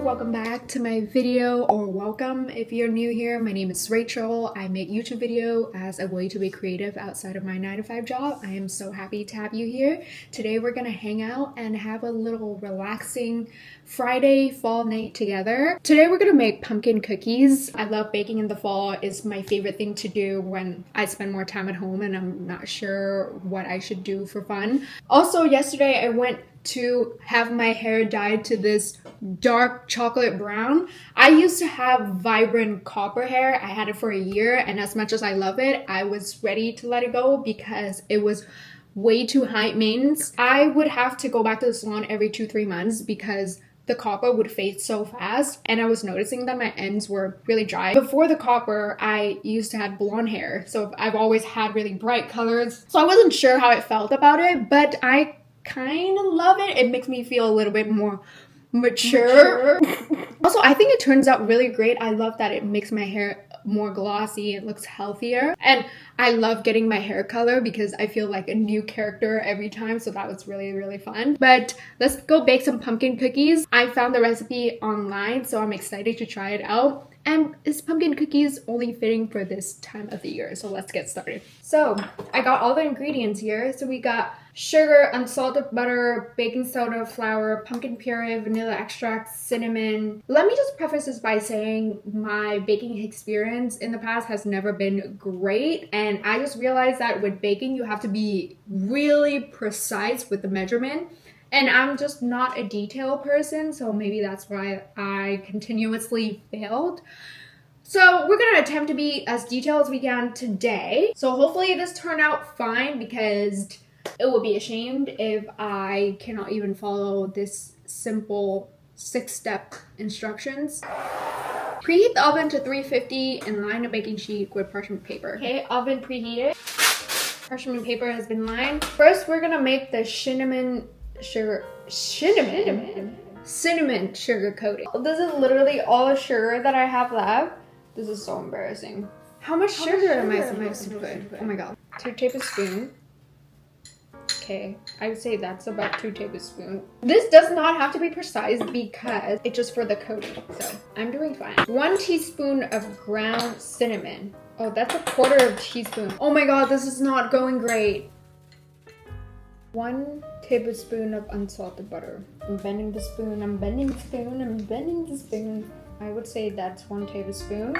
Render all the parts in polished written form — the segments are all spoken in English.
Welcome back to my video, or welcome if you're new here. My name is Rachel. I make YouTube video as a way to be creative outside of my 9-to-5 job. I am so happy to have you here. Today we're gonna hang out and have a little relaxing Friday fall night together. Today we're gonna make pumpkin cookies. I love baking in the fall. It's my favorite thing to do when I spend more time at home and I'm not sure what I should do for fun. Also, yesterday I went to have my hair dyed to this dark chocolate brown. I used to have vibrant copper hair. I had it for a year, and as much as I love it, I was ready to let it go because it was way too high maintenance. I would have to go back to the salon every 2-3 months because the copper would fade so fast, and I was noticing that my ends were really dry. Before the copper, I used to have blonde hair, so I've always had really bright colors. So I wasn't sure how I felt about it, but I kind of love it. It makes me feel a little bit more mature. Also, I think it turns out really great. I love that it makes my hair more glossy. It looks healthier, and I love getting my hair color because I feel like a new character every time, so that was really fun. But let's go bake some pumpkin cookies. I found the recipe online, so I'm excited to try it out. And is pumpkin cookies only fitting for this time of the year? So let's get started. So I got all the ingredients here. So we got sugar, unsalted butter, baking soda, flour, pumpkin puree, vanilla extract, cinnamon. Let me just preface this by saying my baking experience in the past has never been great. And I just realized that with baking, you have to be really precise with the measurement. And I'm just not a detail person, so maybe that's why I continuously failed. So we're gonna attempt to be as detailed as we can today. So hopefully this turned out fine, because it would be a shame if I cannot even follow this simple 6-step instructions. Preheat the oven to 350 and line a baking sheet with parchment paper. Okay, oven preheated. Parchment paper has been lined. First, we're gonna make the cinnamon sugar coating. This is literally all the sugar that I have left. This is so embarrassing. How much sugar am I supposed to put? Oh my god. 2 tablespoons. Okay, I would say that's about 2 tablespoons. This does not have to be precise because it's just for the coating, so I'm doing fine. 1 teaspoon of ground cinnamon. Oh, that's a 1/4 teaspoon. Oh my god, this is not going great. 1 tablespoon of unsalted butter. I'm bending the spoon, I'm bending the spoon, I'm bending the spoon. I would say that's 1 tablespoon,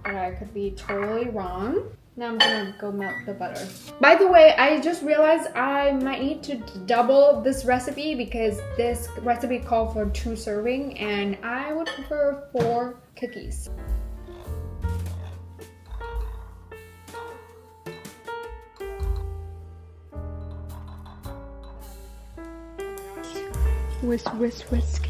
but I could be totally wrong. Now I'm gonna go melt the butter. By the way, I just realized I might need to double this recipe because this recipe called for 2 serving, and I would prefer 4 cookies. Whisk.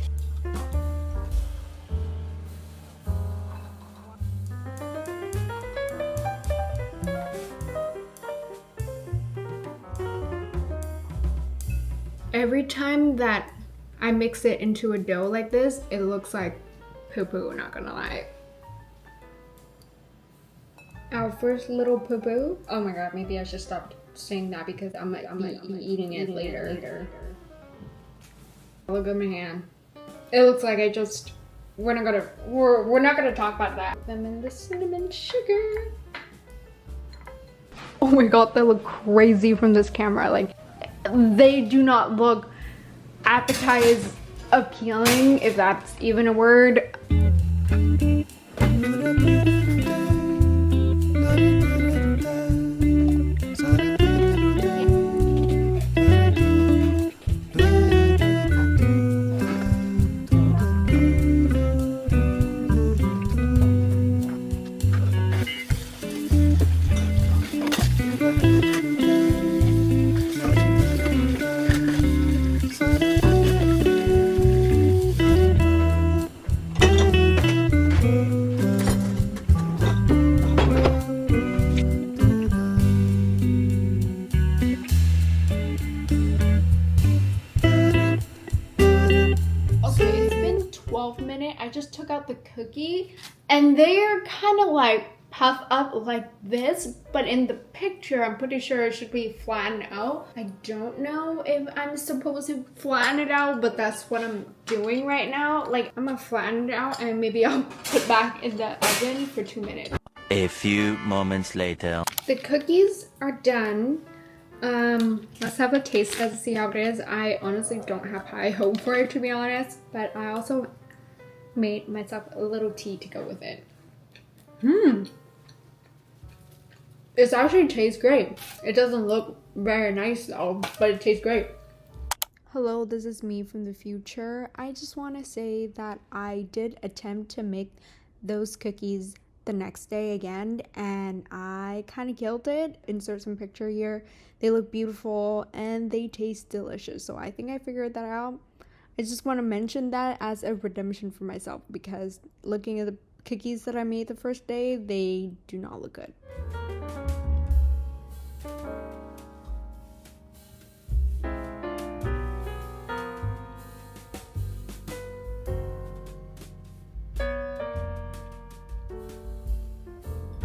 Every time that I mix it into a dough like this, it looks like poo-poo, not gonna lie. Our first little poo-poo. Oh my god, maybe I should stop saying that because I'm eating it later. Look at my hand. It looks like we're not gonna talk about that. Them in the cinnamon sugar. Oh my god, they look crazy from this camera. Like, they do not look appetize appealing, if that's even a word. got the cookie, and they're kind of like puff up like this, but in the picture I'm pretty sure it should be flattened out. I don't know if I'm supposed to flatten it out, but that's what I'm doing right now. Like, I'm gonna flatten it out and maybe I'll put back in the oven for 2 minutes. A few moments later. The cookies are done. Let's have a taste to see how it is. I honestly don't have high hope for it, to be honest, but I also made myself a little tea to go with it. It actually tastes great. It doesn't look very nice though, but it tastes great. Hello, this is me from the future. I just want to say that I did attempt to make those cookies the next day again, and I kind of killed it. Insert some picture here. They look beautiful and they taste delicious, so I think I figured that out. I just want to mention that as a redemption for myself, because looking at the cookies that I made the first day, they do not look good.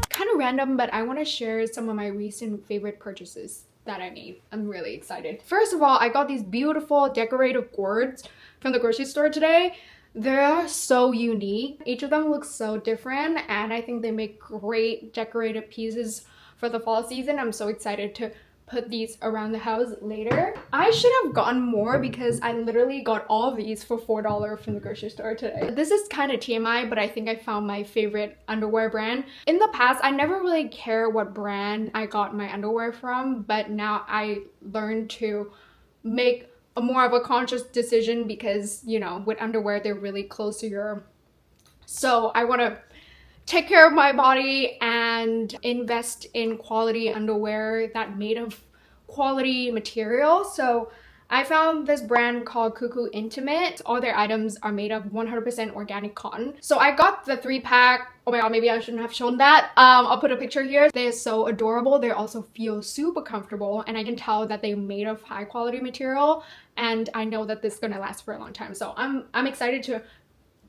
Kind of random, but I want to share some of my recent favorite purchases that I made. I'm really excited. First of all, I got these beautiful decorative gourds from the grocery store today. They're so unique. Each of them looks so different, and I think they make great decorative pieces for the fall season. I'm so excited to put these around the house later. I should have gotten more because I literally got all of these for $4 from the grocery store today. This is kind of TMI, but I think I found my favorite underwear brand. In the past, I never really cared what brand I got my underwear from, but now I learned to make more of a conscious decision because, you know, with underwear, they're really close to your... So I want to take care of my body and invest in quality underwear that made of quality material. So I found this brand called Cuckoo Intimate. All their items are made of 100% organic cotton. So I got the 3-pack. Oh my god, maybe I shouldn't have shown that. I'll put a picture here. They're so adorable. They also feel super comfortable, and I can tell that they're made of high quality material, and I know that this is gonna last for a long time. So I'm excited to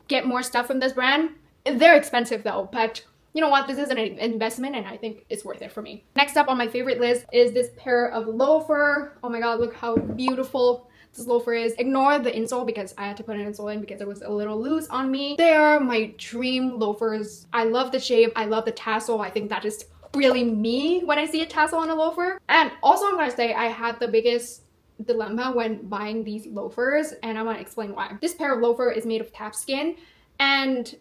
get more stuff from this brand. They're expensive though, but you know what? This is an investment and I think it's worth it for me. Next up on my favorite list is this pair of loafer. Oh my god, look how beautiful this loafer is. Ignore the insole because I had to put an insole in because it was a little loose on me. They are my dream loafers. I love the shape. I love the tassel. I think that is really me when I see a tassel on a loafer. And also I'm gonna say I had the biggest dilemma when buying these loafers, and I want to explain why. This pair of loafer is made of calfskin, and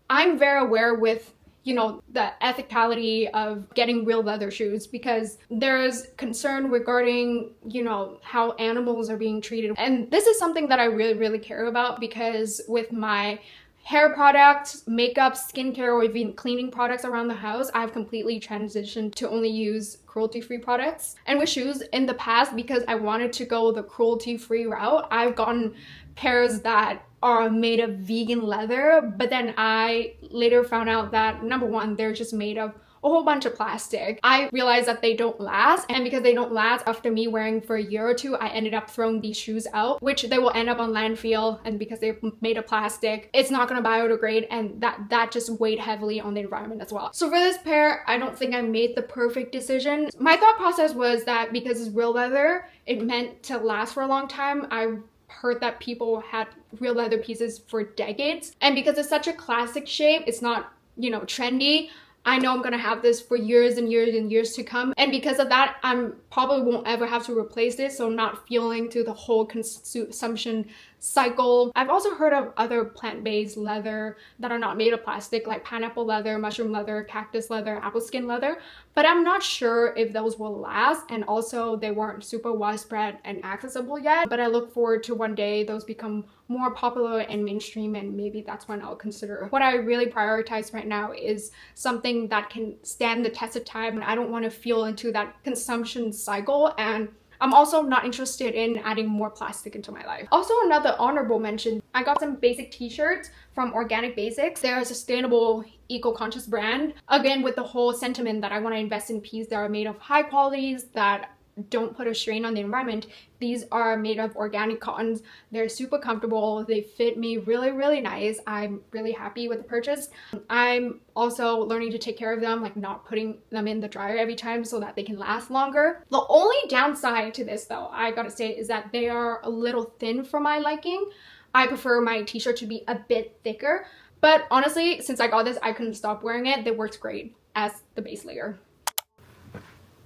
I'm very aware with, you know, the ethicality of getting real leather shoes because there's concern regarding, you know, how animals are being treated. And this is something that I really care about because with my hair products, makeup, skincare, or even cleaning products around the house, I've completely transitioned to only use cruelty-free products. And with shoes in the past, because I wanted to go the cruelty-free route, I've gotten pairs that are made of vegan leather, but then I later found out that number one, they're just made of a whole bunch of plastic. I realized that they don't last, and because they don't last, after me wearing for a year or two, I ended up throwing these shoes out, which they will end up on landfill, and because they're made of plastic, it's not gonna biodegrade, and that just weighed heavily on the environment as well. So for this pair, I don't think I made the perfect decision. My thought process was that because it's real leather, it meant to last for a long time. I heard that people had real leather pieces for decades, and because it's such a classic shape, it's not, you know, trendy, I know I'm gonna have this for years and years and years to come, and because of that, I'm probably won't ever have to replace it, so I'm not feeling through the whole consumption cycle. I've also heard of other plant-based leather that are not made of plastic, like pineapple leather, mushroom leather, cactus leather, apple skin leather, but I'm not sure if those will last, and also they weren't super widespread and accessible yet, but I look forward to one day those become more popular and mainstream, and maybe that's when I'll consider. What I really prioritize right now is something that can stand the test of time, and I don't want to feel into that consumption cycle, and I'm also not interested in adding more plastic into my life. Also, another honorable mention, I got some basic t-shirts from Organic Basics. They're a sustainable, eco-conscious brand. Again, with the whole sentiment that I want to invest in pieces that are made of high qualities, that don't put a strain on the environment. These are made of organic cottons. They're super comfortable. They fit me really nice. I'm really happy with the purchase. I'm also learning to take care of them, like not putting them in the dryer every time so that they can last longer. The only downside to this though, I gotta say, is that they are a little thin for my liking. I prefer my t-shirt to be a bit thicker, but honestly, since I got this, I couldn't stop wearing it. It works great as the base layer.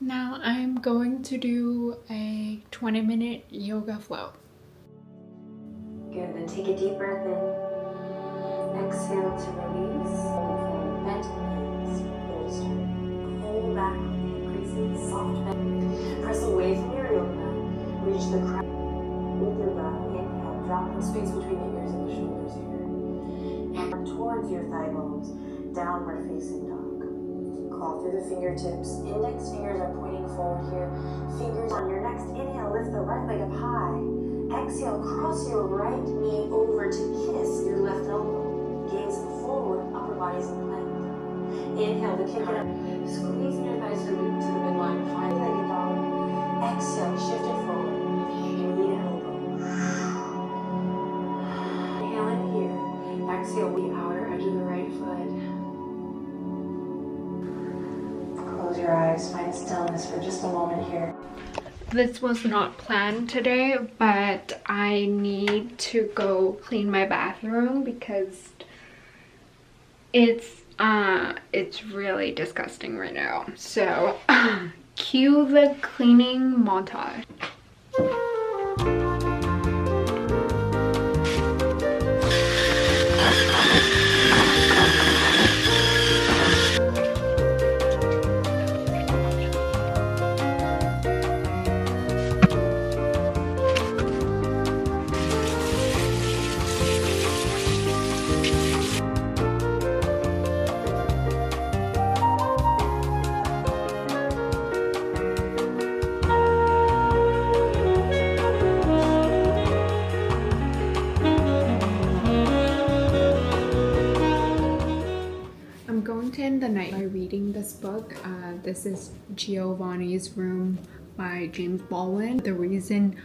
Now I'm going to do a 20-minute yoga flow. Good, then take a deep breath in. Exhale to release. Bent knees, nose turn. Pull back with the increases, soft bend. Press away from your yoga mat. Reach the crown with your breath. Inhale, drop the space between the ears and the shoulders here. And towards your thigh bones, downward facing dog. Claw through the fingertips. Index fingers are pointing forward here. Fingers on your next inhale, lift the right leg up high. Exhale, cross your right knee over to kiss your left elbow. Gaze forward, upper body's in plank. Inhale to kick it up. Squeezing your thighs to the midline. Five-legged dog. Exhale, shift it forward. Knee to elbow. Inhale in here. Exhale, the outer edge of the right foot. Close your eyes, find stillness for just a moment here. This was not planned today, but I need to go clean my bathroom because it's really disgusting right now. So cue the cleaning montage. I'm going to end the night by reading this book. This is Giovanni's Room by James Baldwin. The reason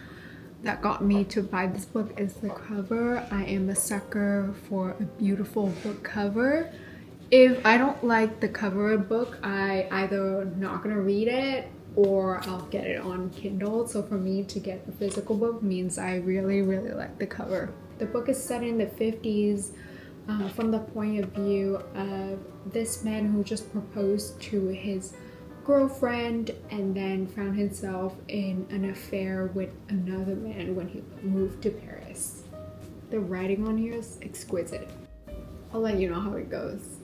that got me to buy this book is the cover. I am a sucker for a beautiful book cover. If I don't like the cover of a book, I either not gonna read it or I'll get it on Kindle. So for me to get a physical book means I really like the cover. The book is set in the 50s. From the point of view of this man who just proposed to his girlfriend and then found himself in an affair with another man when he moved to Paris. The writing on here is exquisite. I'll let you know how it goes.